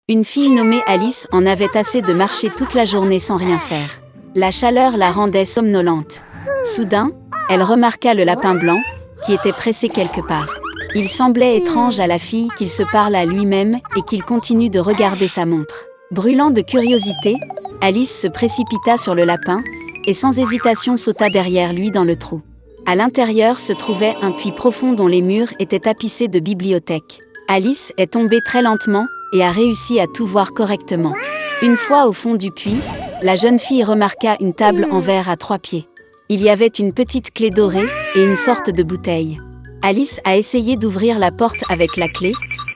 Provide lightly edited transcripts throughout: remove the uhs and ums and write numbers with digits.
Une fille nommée Alice en avait assez de marcher toute la journée sans rien faire. La chaleur la rendait somnolente. Soudain, elle remarqua le lapin blanc, qui était pressé quelque part. Il semblait étrange à la fille qu'il se parle à lui-même et qu'il continue de regarder sa montre. Brûlant de curiosité, Alice se précipita sur le lapin et sans hésitation sauta derrière lui dans le trou. À l'intérieur se trouvait un puits profond dont les murs étaient tapissés de bibliothèques. Alice est tombée très lentement et a réussi à tout voir correctement. Une fois au fond du puits, la jeune fille remarqua une table en verre à 3 pieds. Il y avait une petite clé dorée et une sorte de bouteille. Alice a essayé d'ouvrir la porte avec la clé,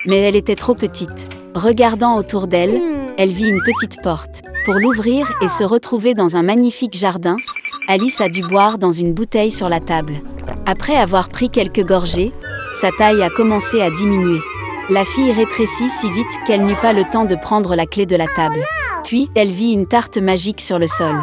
mais elle était trop petite. Regardant autour d'elle, elle vit une petite porte. Pour l'ouvrir et se retrouver dans un magnifique jardin, Alice a dû boire dans une bouteille sur la table. Après avoir pris quelques gorgées, sa taille a commencé à diminuer. La fille rétrécit si vite qu'elle n'eut pas le temps de prendre la clé de la table. Puis, elle vit une tarte magique sur le sol.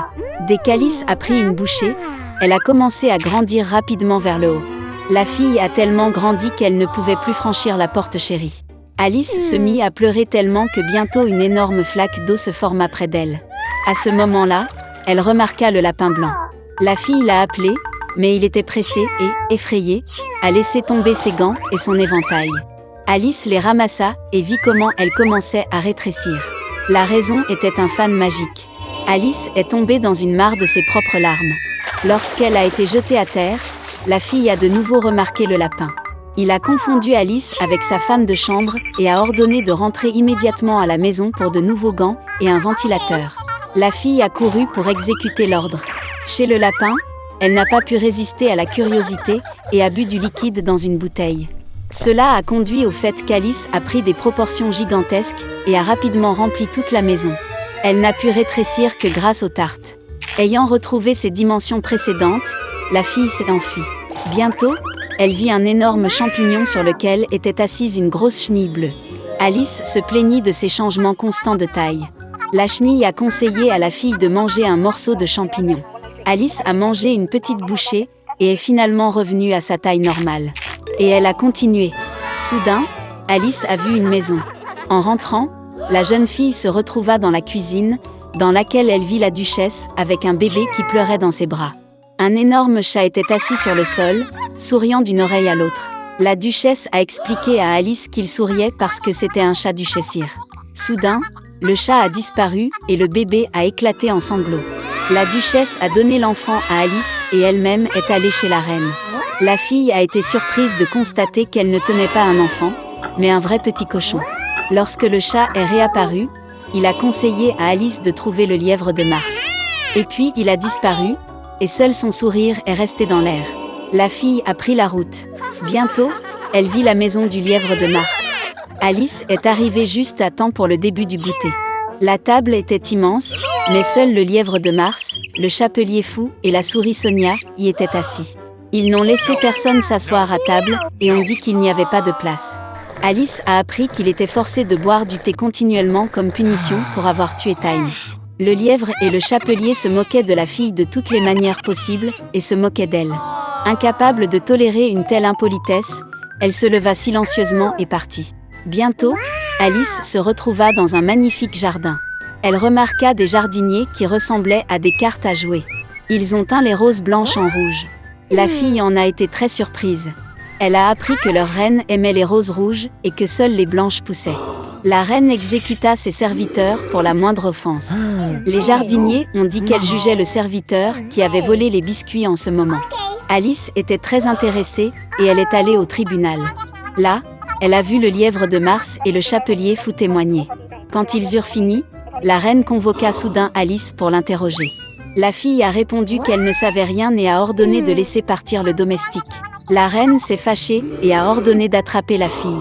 Dès qu'Alice a pris une bouchée, elle a commencé à grandir rapidement vers le haut. La fille a tellement grandi qu'elle ne pouvait plus franchir la porte chérie. Alice se mit à pleurer tellement que bientôt une énorme flaque d'eau se forma près d'elle. À ce moment-là, elle remarqua le lapin blanc. La fille l'a appelé, mais il était pressé et, effrayé, a laissé tomber ses gants et son éventail. Alice les ramassa et vit comment elle commençait à rétrécir. La raison était un fan magique. Alice est tombée dans une mare de ses propres larmes. Lorsqu'elle a été jetée à terre, la fille a de nouveau remarqué le lapin. Il a confondu Alice avec sa femme de chambre et a ordonné de rentrer immédiatement à la maison pour de nouveaux gants et un ventilateur. La fille a couru pour exécuter l'ordre. Chez le lapin, elle n'a pas pu résister à la curiosité et a bu du liquide dans une bouteille. Cela a conduit au fait qu'Alice a pris des proportions gigantesques et a rapidement rempli toute la maison. Elle n'a pu rétrécir que grâce aux tartes. Ayant retrouvé ses dimensions précédentes, la fille s'est enfuie. Bientôt, elle vit un énorme champignon sur lequel était assise une grosse chenille bleue. Alice se plaignit de ces changements constants de taille. La chenille a conseillé à la fille de manger un morceau de champignon. Alice a mangé une petite bouchée et est finalement revenue à sa taille normale. Et elle a continué. Soudain, Alice a vu une maison. En rentrant, la jeune fille se retrouva dans la cuisine, dans laquelle elle vit la duchesse avec un bébé qui pleurait dans ses bras. Un énorme chat était assis sur le sol, souriant d'une oreille à l'autre. La duchesse a expliqué à Alice qu'il souriait parce que c'était un chat duchessire. Soudain, le chat a disparu et le bébé a éclaté en sanglots. La duchesse a donné l'enfant à Alice et elle-même est allée chez la reine. La fille a été surprise de constater qu'elle ne tenait pas un enfant, mais un vrai petit cochon. Lorsque le chat est réapparu, il a conseillé à Alice de trouver le lièvre de Mars. Et puis il a disparu, et seul son sourire est resté dans l'air. La fille a pris la route. Bientôt, elle vit la maison du lièvre de Mars. Alice est arrivée juste à temps pour le début du goûter. La table était immense, mais seul le lièvre de Mars, le chapelier fou et la souris Sonia y étaient assis. Ils n'ont laissé personne s'asseoir à table et ont dit qu'il n'y avait pas de place. Alice a appris qu'il était forcé de boire du thé continuellement comme punition pour avoir tué Time. Le lièvre et le chapelier se moquaient de la fille de toutes les manières possibles et se moquaient d'elle. Incapable de tolérer une telle impolitesse, elle se leva silencieusement et partit. Bientôt, Alice se retrouva dans un magnifique jardin. Elle remarqua des jardiniers qui ressemblaient à des cartes à jouer. Ils ont teint les roses blanches en rouge. La fille en a été très surprise. Elle a appris que leur reine aimait les roses rouges et que seules les blanches poussaient. La reine exécuta ses serviteurs pour la moindre offense. Les jardiniers ont dit qu'elle jugeait le serviteur qui avait volé les biscuits en ce moment. Alice était très intéressée et elle est allée au tribunal. Là, elle a vu le lièvre de Mars et le chapelier fou témoigner. Quand ils eurent fini, la reine convoqua soudain Alice pour l'interroger. La fille a répondu qu'elle ne savait rien et a ordonné de laisser partir le domestique. La reine s'est fâchée et a ordonné d'attraper la fille.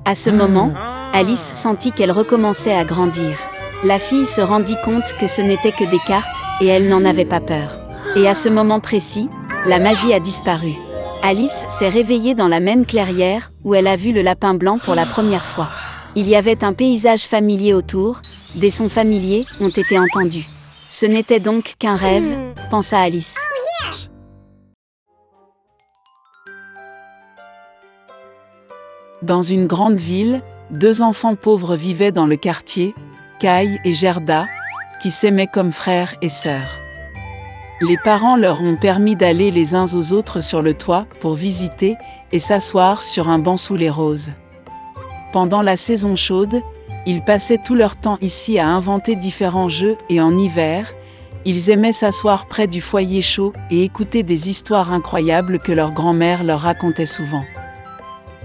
À ce moment, Alice sentit qu'elle recommençait à grandir. La fille se rendit compte que ce n'était que des cartes et elle n'en avait pas peur. Et à ce moment précis, la magie a disparu. Alice s'est réveillée dans la même clairière où elle a vu le lapin blanc pour la première fois. Il y avait un paysage familier autour, des sons familiers ont été entendus. Ce n'était donc qu'un rêve, pensa Alice. Dans une grande ville, 2 enfants pauvres vivaient dans le quartier, Kai et Gerda, qui s'aimaient comme frères et sœurs. Les parents leur ont permis d'aller les uns aux autres sur le toit pour visiter et s'asseoir sur un banc sous les roses. Pendant la saison chaude, ils passaient tout leur temps ici à inventer différents jeux et en hiver, ils aimaient s'asseoir près du foyer chaud et écouter des histoires incroyables que leur grand-mère leur racontait souvent.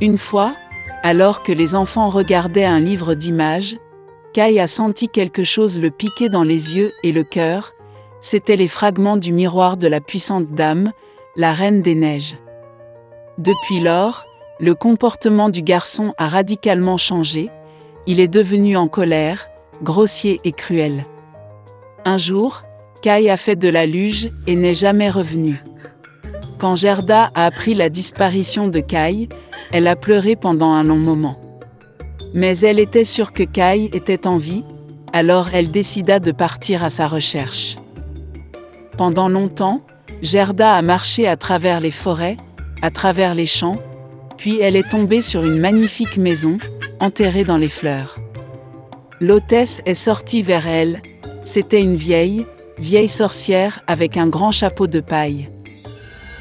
Une fois, alors que les enfants regardaient un livre d'images, Kai a senti quelque chose le piquer dans les yeux et le cœur. C'étaient les fragments du miroir de la puissante dame, la Reine des Neiges. Depuis lors, le comportement du garçon a radicalement changé. Il est devenu en colère, grossier et cruel. Un jour, Kai a fait de la luge et n'est jamais revenu. Quand Gerda a appris la disparition de Kai, elle a pleuré pendant un long moment. Mais elle était sûre que Kai était en vie, alors elle décida de partir à sa recherche. Pendant longtemps, Gerda a marché à travers les forêts, à travers les champs, puis elle est tombée sur une magnifique maison, enterrée dans les fleurs. L'hôtesse est sortie vers elle. C'était une vieille sorcière avec un grand chapeau de paille.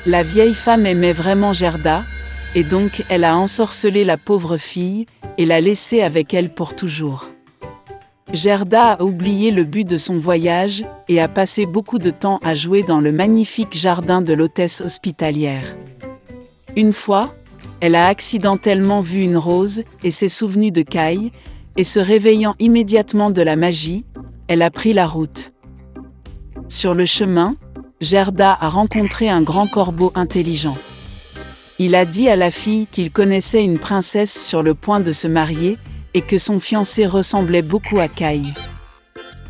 La vieille femme aimait vraiment Gerda, et donc elle a ensorcelé la pauvre fille et l'a laissée avec elle pour toujours. Gerda a oublié le but de son voyage et a passé beaucoup de temps à jouer dans le magnifique jardin de l'hôtesse hospitalière. Une fois, elle a accidentellement vu une rose et s'est souvenue de Kai, et se réveillant immédiatement de la magie, elle a pris la route. Sur le chemin, Gerda a rencontré un grand corbeau intelligent. Il a dit à la fille qu'il connaissait une princesse sur le point de se marier et que son fiancé ressemblait beaucoup à Kai.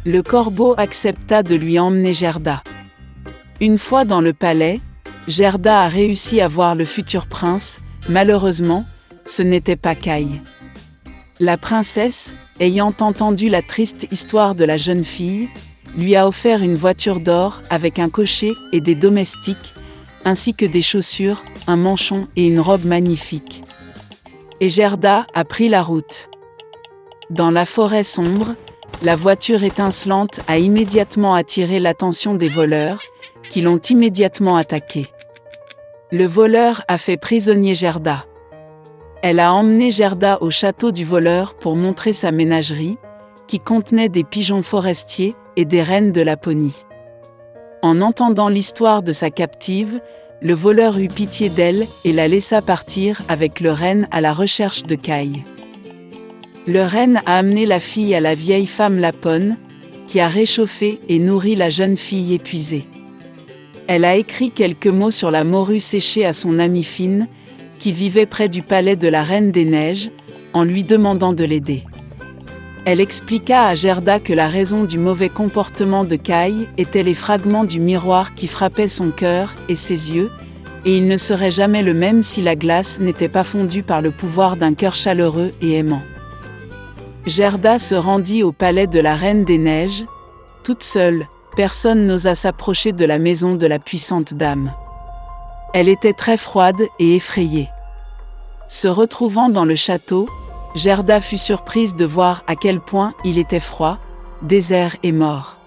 Le corbeau accepta de lui emmener Gerda. Une fois dans le palais, Gerda a réussi à voir le futur prince. Malheureusement, ce n'était pas Kai. La princesse, ayant entendu la triste histoire de la jeune fille, lui a offert une voiture d'or avec un cocher et des domestiques, ainsi que des chaussures, un manchon et une robe magnifique. Et Gerda a pris la route. Dans la forêt sombre, la voiture étincelante a immédiatement attiré l'attention des voleurs, qui l'ont immédiatement attaquée. Le voleur a fait prisonnier Gerda. Elle a emmené Gerda au château du voleur pour montrer sa ménagerie, qui contenait des pigeons forestiers et des reines de Laponie. En entendant l'histoire de sa captive, le voleur eut pitié d'elle et la laissa partir avec le renne à la recherche de Kai. Le renne a amené la fille à la vieille femme Lapone, qui a réchauffé et nourri la jeune fille épuisée. Elle a écrit quelques mots sur la morue séchée à son amie Fine, qui vivait près du palais de la Reine des Neiges, en lui demandant de l'aider. Elle expliqua à Gerda que la raison du mauvais comportement de Kai était les fragments du miroir qui frappaient son cœur et ses yeux, et il ne serait jamais le même si la glace n'était pas fondue par le pouvoir d'un cœur chaleureux et aimant. Gerda se rendit au palais de la Reine des Neiges. Toute seule, personne n'osa s'approcher de la maison de la puissante dame. Elle était très froide et effrayée. Se retrouvant dans le château, Gerda fut surprise de voir à quel point il était froid, désert et mort.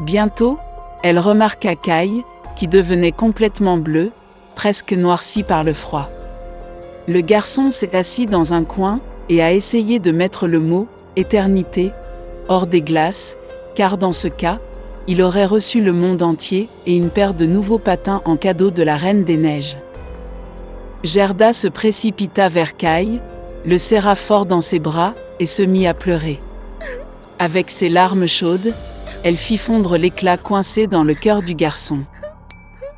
Bientôt, elle remarqua Kai, qui devenait complètement bleu, presque noirci par le froid. Le garçon s'est assis dans un coin et a essayé de mettre le mot « éternité » hors des glaces, car dans ce cas, il aurait reçu le monde entier et une paire de nouveaux patins en cadeau de la Reine des Neiges. Gerda se précipita vers Kai, le serra fort dans ses bras et se mit à pleurer. Avec ses larmes chaudes, elle fit fondre l'éclat coincé dans le cœur du garçon.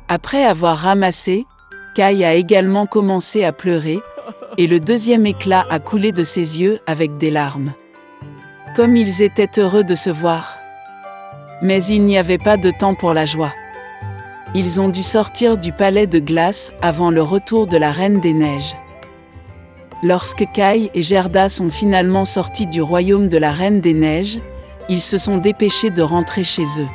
Après avoir ramassé, Kai a également commencé à pleurer, et le deuxième éclat a coulé de ses yeux avec des larmes. Comme ils étaient heureux de se voir. Mais il n'y avait pas de temps pour la joie. Ils ont dû sortir du palais de glace avant le retour de la Reine des Neiges. Lorsque Kai et Gerda sont finalement sortis du royaume de la Reine des Neiges, ils se sont dépêchés de rentrer chez eux.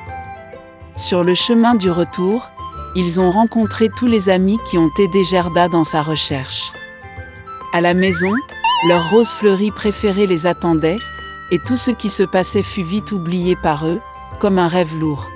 Sur le chemin du retour, ils ont rencontré tous les amis qui ont aidé Gerda dans sa recherche. À la maison, Leur rose fleurie préférée les attendait, et tout ce qui se passait fut vite oublié par eux, comme un rêve lourd.